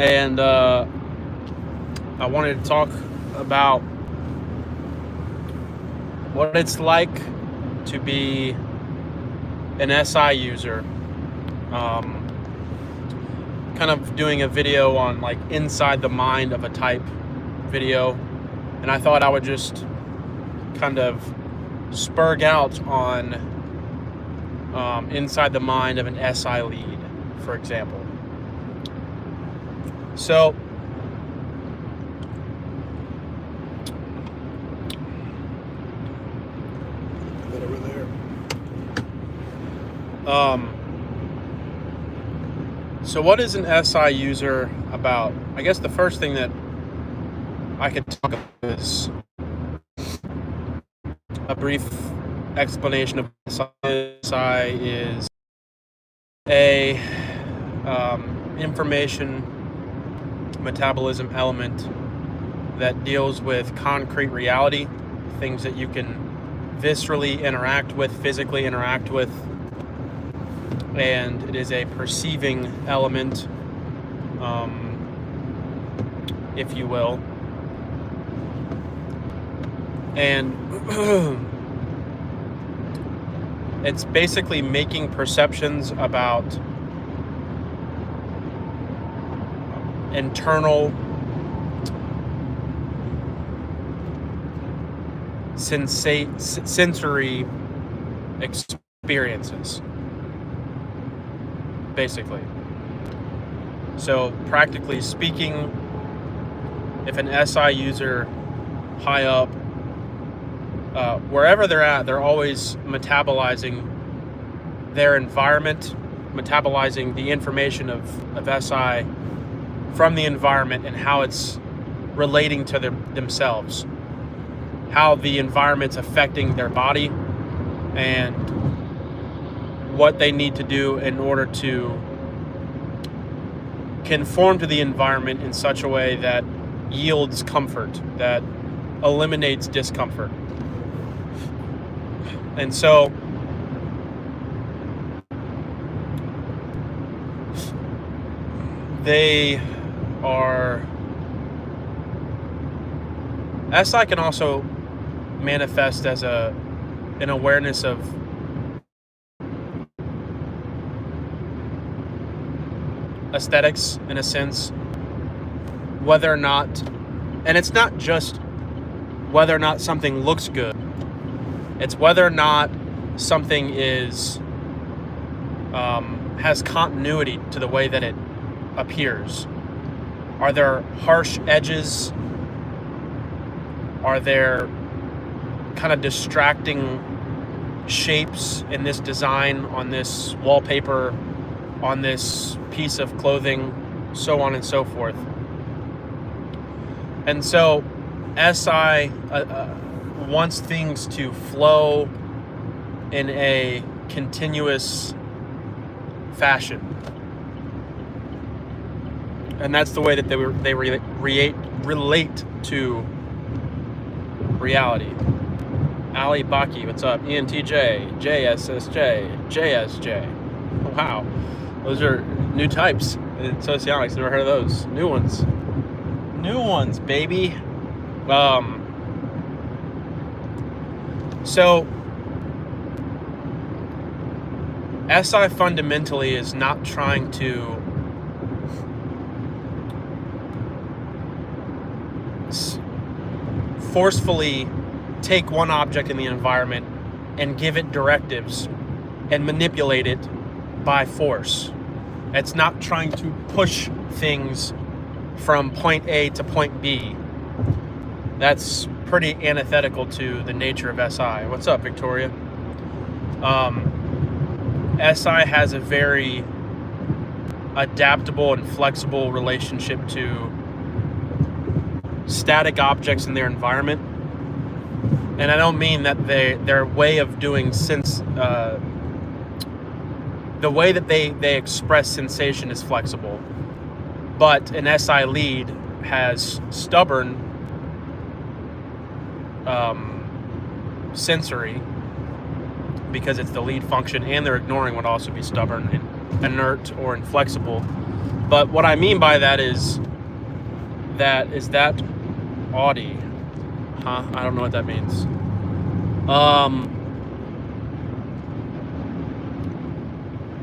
and I wanted to talk about what it's like to be an SI user. Kind of doing a video on like inside the mind of a type video, and I thought I would just kind of spurg out on inside the mind of an SI lead, for example. So That over there. So what is an SI user about? I guess the first thing that I could talk about is a brief explanation of SI. SI is a information metabolism element that deals with concrete reality, things that you can viscerally interact with, physically interact with, and it is a perceiving element, if you will. And it's basically making perceptions about internal sensory experiences, basically. So practically speaking, if an SI user high up, wherever they're at, they're always metabolizing their environment, metabolizing the information of SI from the environment and how it's relating to themselves, how the environment's affecting their body, and what they need to do in order to conform to the environment in such a way that yields comfort, that eliminates discomfort. And so they are, SI can also manifest as an awareness of aesthetics, in a sense, whether or not, and it's not just whether or not something looks good, it's whether or not something is has continuity to the way that it appears. Are there harsh edges? Are there kind of distracting shapes in this design, on this wallpaper, on this piece of clothing, so on and so forth? And so SI wants things to flow in a continuous fashion. And that's the way that they relate to reality. Ali Baki, what's up? ENTJ, JSSJ, JSJ. Wow. Those are new types in socionics. Never heard of those. New ones. New ones, baby. So SI fundamentally is not trying to forcefully take one object in the environment and give it directives and manipulate it by force. It's not trying to push things from point A to point B. That's pretty antithetical to the nature of SI. What's up, Victoria? SI has a very adaptable and flexible relationship to static objects in their environment. And I don't mean that their way of doing the way that they express sensation is flexible. But an SI lead has stubborn sensory, because it's the lead function, and they're ignoring would also be stubborn and inert or inflexible. But what I mean by that is that Audi, huh? I don't know what that means.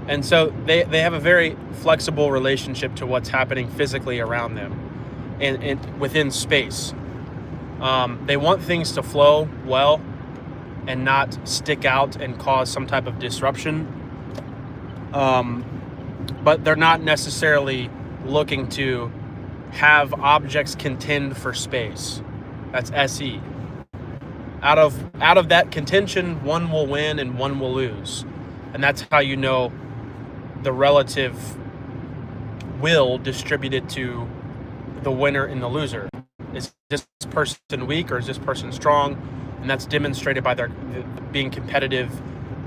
And so they have a very flexible relationship to what's happening physically around them and within space. They want things to flow well and not stick out and cause some type of disruption. But they're not necessarily looking to have objects contend for space. That's SE. Out of that contention, one will win and one will lose. And that's how you know the relative will distributed to the winner and the loser. Is this person weak or is this person strong? And that's demonstrated by their being competitive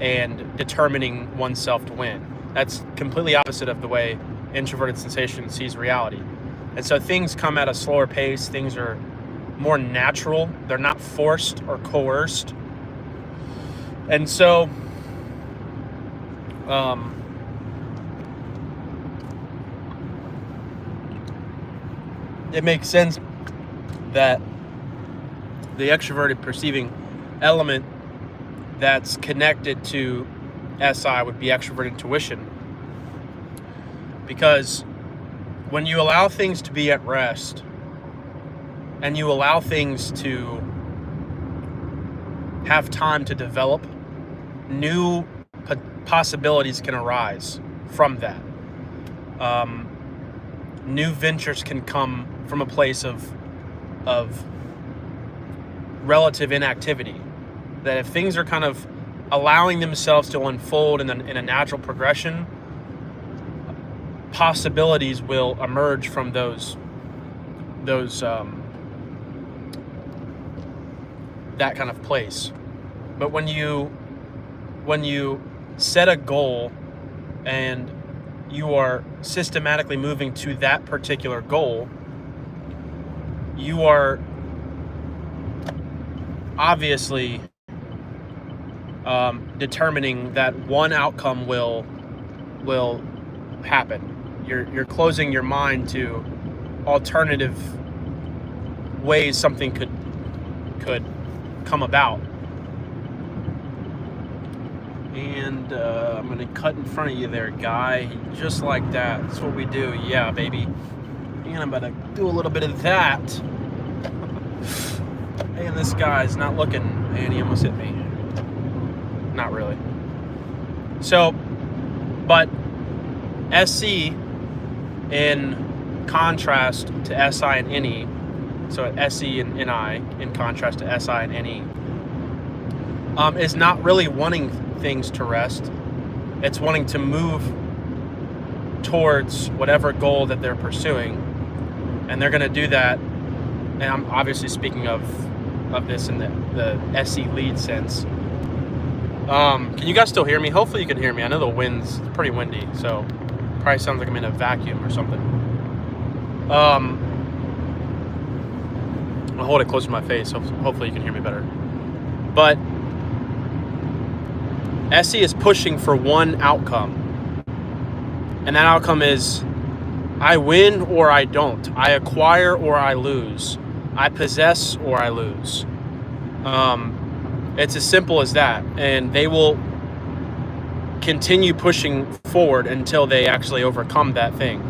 and determining oneself to win. That's completely opposite of the way introverted sensation sees reality. And so things come at a slower pace. Things are more natural. They're not forced or coerced. And so it makes sense that the extroverted perceiving element that's connected to SI would be extrovert intuition. Because when you allow things to be at rest and you allow things to have time to develop, new possibilities can arise from that. New ventures can come from a place of relative inactivity. That if things are kind of allowing themselves to unfold in a natural progression, possibilities will emerge from those that kind of place. But when you set a goal and you are systematically moving to that particular goal, you are obviously determining that one outcome will happen. You're closing your mind to alternative ways something could come about. And I'm gonna cut in front of you there, guy. Just like that. That's what we do. Yeah, baby. And I'm about to do a little bit of that. And this guy's not looking. And he almost hit me. Not really. So, but SC in contrast to SI and NE, so SE and NI in contrast to SI and NE, is not really wanting things to rest. It's wanting to move towards whatever goal that they're pursuing, and they're going to do that. And I'm obviously speaking of this in the SE lead sense. Can you guys still hear me? Hopefully you can hear me. I know the wind's pretty windy, so probably sounds like I'm in a vacuum or something. I'll hold it close to my face, so hopefully you can hear me better. But SE is pushing for one outcome, and that outcome is I win or I don't. I acquire or I lose. I possess or I lose. It's as simple as that, and they will continue pushing forward until they actually overcome that thing.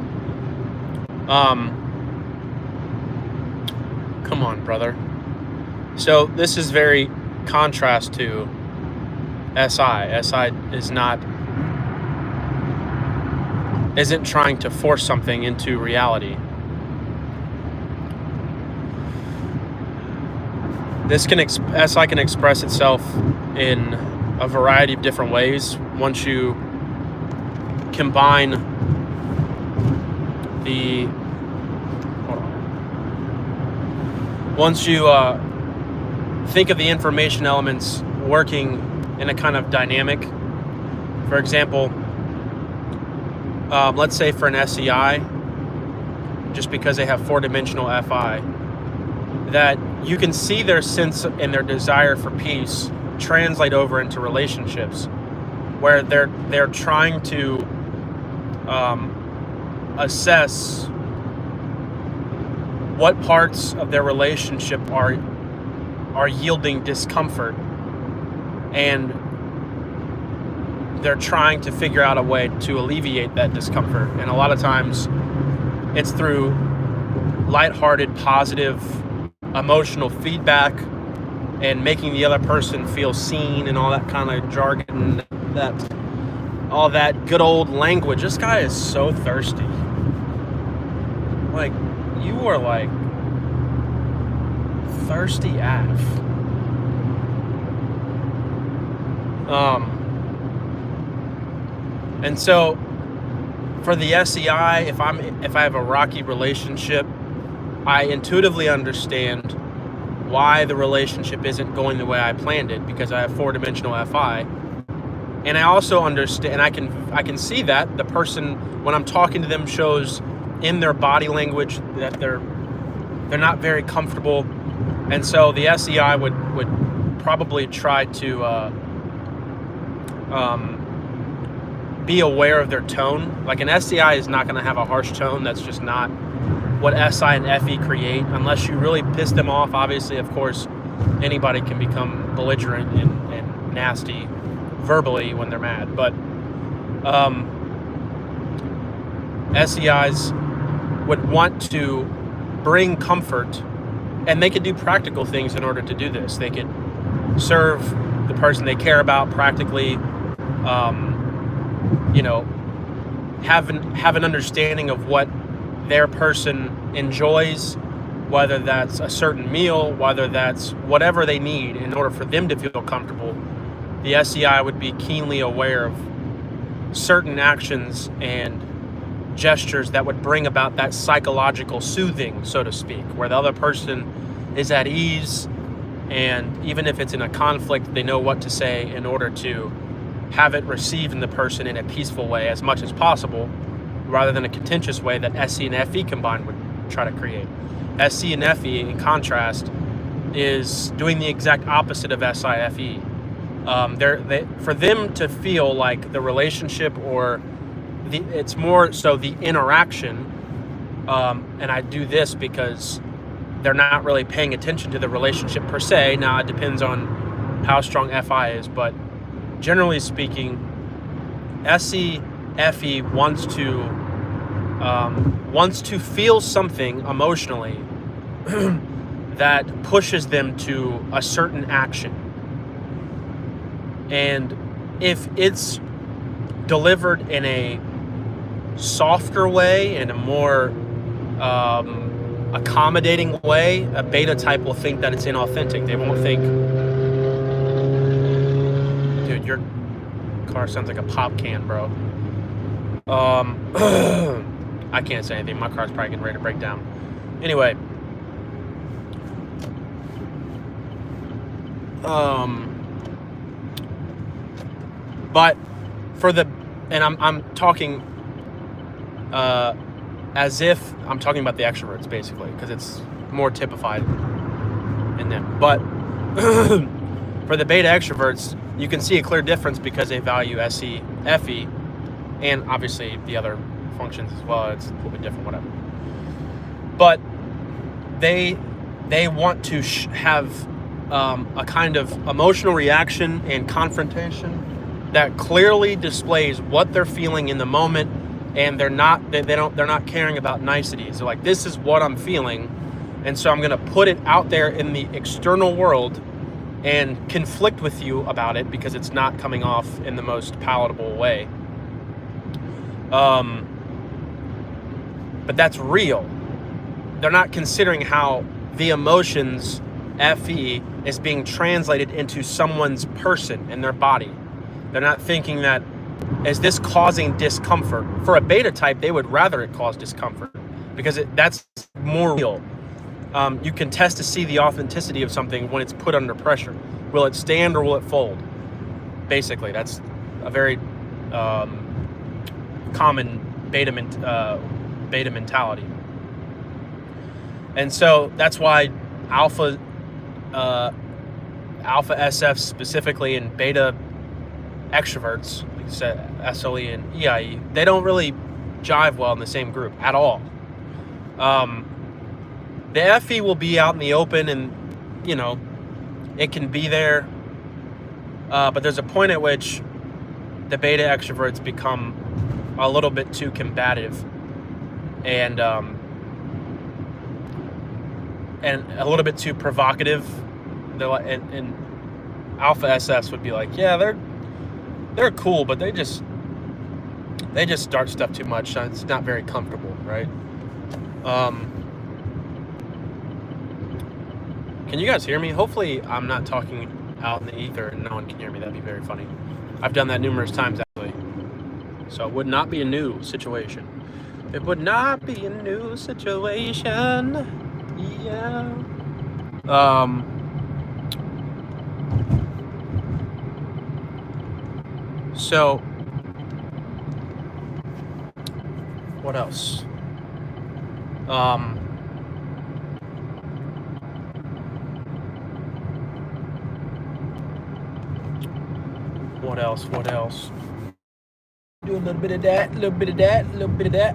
Come on, brother. So this is very contrast to SI. SI isn't trying to force something into reality. SI can express itself in a variety of different ways once you combine once you think of the information elements working in a kind of dynamic. For example, let's say for an SEI, just because they have four-dimensional FI, that you can see their sense and their desire for peace translate over into relationships where they're trying to assess what parts of their relationship are yielding discomfort, and they're trying to figure out a way to alleviate that discomfort. And a lot of times it's through lighthearted, positive, emotional feedback and making the other person feel seen and all that kind of jargon, all that good old language. This guy is so thirsty. Like, you are like thirsty AF. And so for the SEI, if I have a rocky relationship, I intuitively understand why the relationship isn't going the way I planned it, because I have 4-dimensional FI. And I also understand, and I can see that the person, when I'm talking to them, shows in their body language that they're not very comfortable. And so the SEI would probably try to be aware of their tone. Like, an SEI is not going to have a harsh tone. That's just not what SI and FE create, unless you really piss them off. Obviously, of course, anybody can become belligerent and nasty verbally when they're mad. But SEIs would want to bring comfort, and they could do practical things in order to do this. They could serve the person they care about practically, have an understanding of what their person enjoys, whether that's a certain meal, whether that's whatever they need in order for them to feel comfortable. The SEI would be keenly aware of certain actions and gestures that would bring about that psychological soothing, so to speak, where the other person is at ease, and even if it's in a conflict, they know what to say in order to have it received in the person in a peaceful way as much as possible, rather than a contentious way that SE and FE combined would try to create. SE and FE, in contrast, is doing the exact opposite of SI-FE. For them to feel like the relationship, or it's more so the interaction, and I do this because they're not really paying attention to the relationship per se. Now, it depends on how strong FI is, but generally speaking, SE-FE wants to feel something emotionally that pushes them to a certain action. And if it's delivered in a softer way, in a more accommodating way, a beta type will think that it's inauthentic. They won't think, dude, your car sounds like a pop can, bro. I can't say anything. My car's probably getting ready to break down. Anyway. But for the, and I'm talking as if I'm talking about the extroverts, basically, because it's more typified in them. But for the beta extroverts, you can see a clear difference because they value SE, FE, and obviously the other functions as well. It's a little bit different, whatever. But they want to have a kind of emotional reaction and confrontation that clearly displays what they're feeling in the moment, and they're not caring about niceties. They're like, this is what I'm feeling, and so I'm going to put it out there in the external world and conflict with you about it because it's not coming off in the most palatable way. But that's real. They're not considering how the emotions, FE, is being translated into someone's person and their body. They're not thinking that, is this causing discomfort? For a beta type, they would rather it cause discomfort because that's more real. You can test to see the authenticity of something when it's put under pressure. Will it stand or will it fold? Basically, that's a very common beta mentality. And so that's why alpha SF specifically, and beta extroverts, like I said, SLE and EIE, they don't really jive well in the same group at all. The FE will be out in the open, and it can be there, but there's a point at which the beta extroverts become a little bit too combative, and a little bit too provocative. And alpha SFs would be like, yeah, they're cool, but they just start stuff too much. It's not very comfortable, right? Can you guys hear me? Hopefully I'm not talking out in the ether and no one can hear me. That'd be very funny. I've done that numerous times, actually. So it would not be a new situation. It would not be a new situation. Yeah. So what else? What else? Do a little bit of that, a little bit of that, a little bit of that.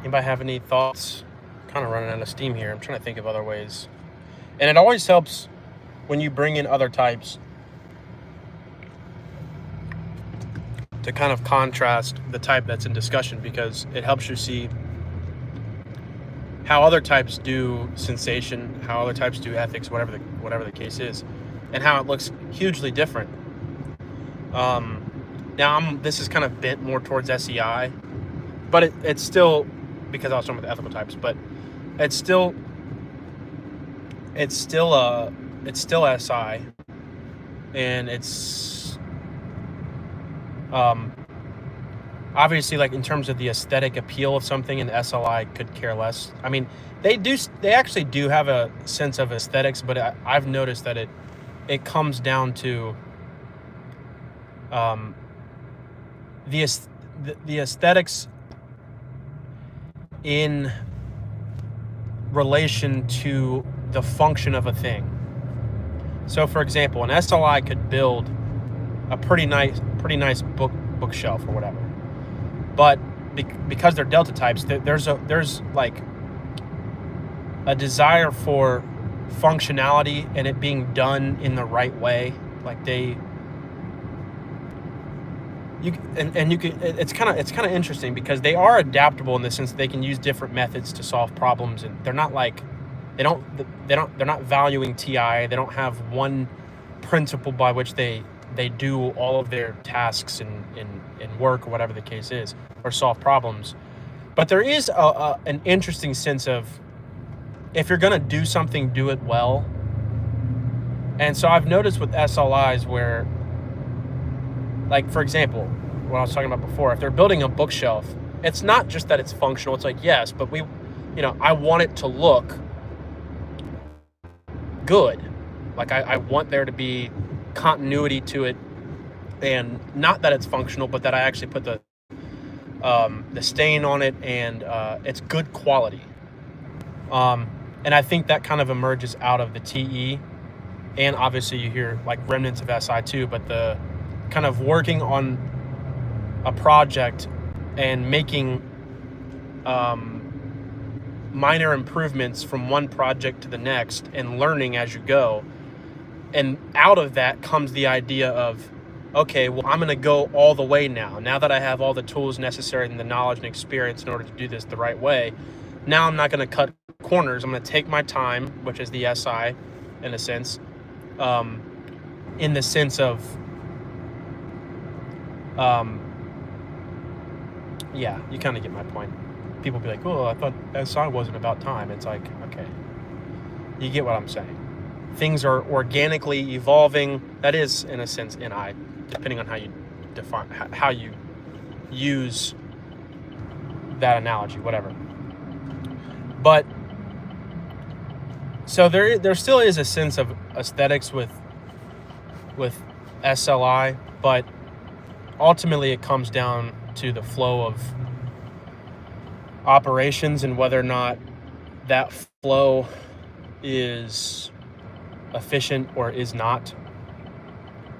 Anybody have any thoughts? Kind of running out of steam here. I'm trying to think of other ways. And it always helps when you bring in other types to kind of contrast the type that's in discussion, because it helps you see how other types do sensation, how other types do ethics, whatever the case is, and how it looks hugely different. Now this is kind of bent more towards SEI, but it's still, because I was talking about the ethical types, but it's still SI, and it's obviously, like, in terms of the aesthetic appeal of something, and SLI could care less. I mean, they actually do have a sense of aesthetics, but I've noticed that it comes down to the aesthetics in relation to the function of a thing. So, for example, an SLI could build a pretty nice bookshelf or whatever, but because they're delta types, there's like a desire for functionality and it being done in the right way. Like it's kind of interesting, because they are adaptable in the sense that they can use different methods to solve problems, and they're not like they're not valuing TI. They don't have one principle by which they do all of their tasks in work, or whatever the case is, or solve problems. But there is an interesting sense of, if you're going to do something, do it well. And so I've noticed with SLIs where, like, for example, what I was talking about before, if they're building a bookshelf, it's not just that it's functional. It's like, yes, but I want it to look good. Like, I want there to be continuity to it, and not that it's functional, but that I actually put the stain on it, and it's good quality. And I think that kind of emerges out of the TE, and obviously you hear like remnants of SI too, but the kind of working on a project and making minor improvements from one project to the next, and learning as you go. And out of that comes the idea of, okay, well, I'm going to go all the way now that I have all the tools necessary and the knowledge and experience in order to do this the right way. Now I'm not going to cut corners. I'm going to take my time, which is the SI in a sense, in the sense of, yeah, you kind of get my point. People be like, oh, I thought SI wasn't about time. It's like, okay, you get what I'm saying. Things are organically evolving. That is, in a sense, NI, depending on how you define, how you use that analogy, whatever. But so there still is a sense of aesthetics with SLI, but ultimately it comes down to the flow of operations and whether or not that flow is efficient or is not.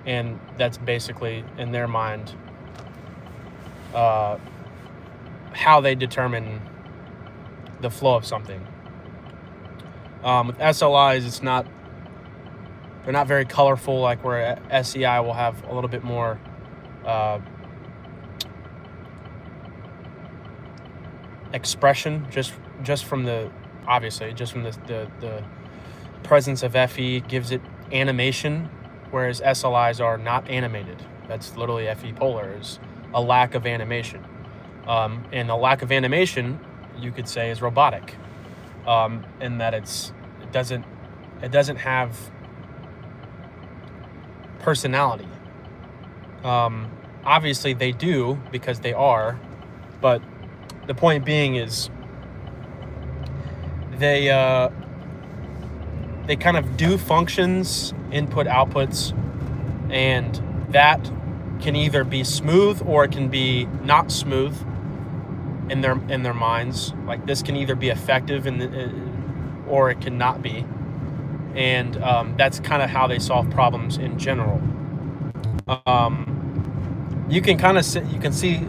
And that's basically, in their mind, how they determine the flow of something. With SLIs, they're not very colorful, like where SEI will have a little bit more expression just from the presence of FE gives it animation, whereas SLIs are not animated. That's literally FE polar, is a lack of animation. And a lack of animation, you could say, is robotic, in that it doesn't have personality. Obviously they do, because they are, but the point being is they kind of do functions, input outputs, and that can either be smooth or it can be not smooth in their minds. Like, this can either be effective or it cannot be, and that's kind of how they solve problems in general. You can see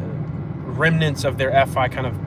remnants of their FI kind of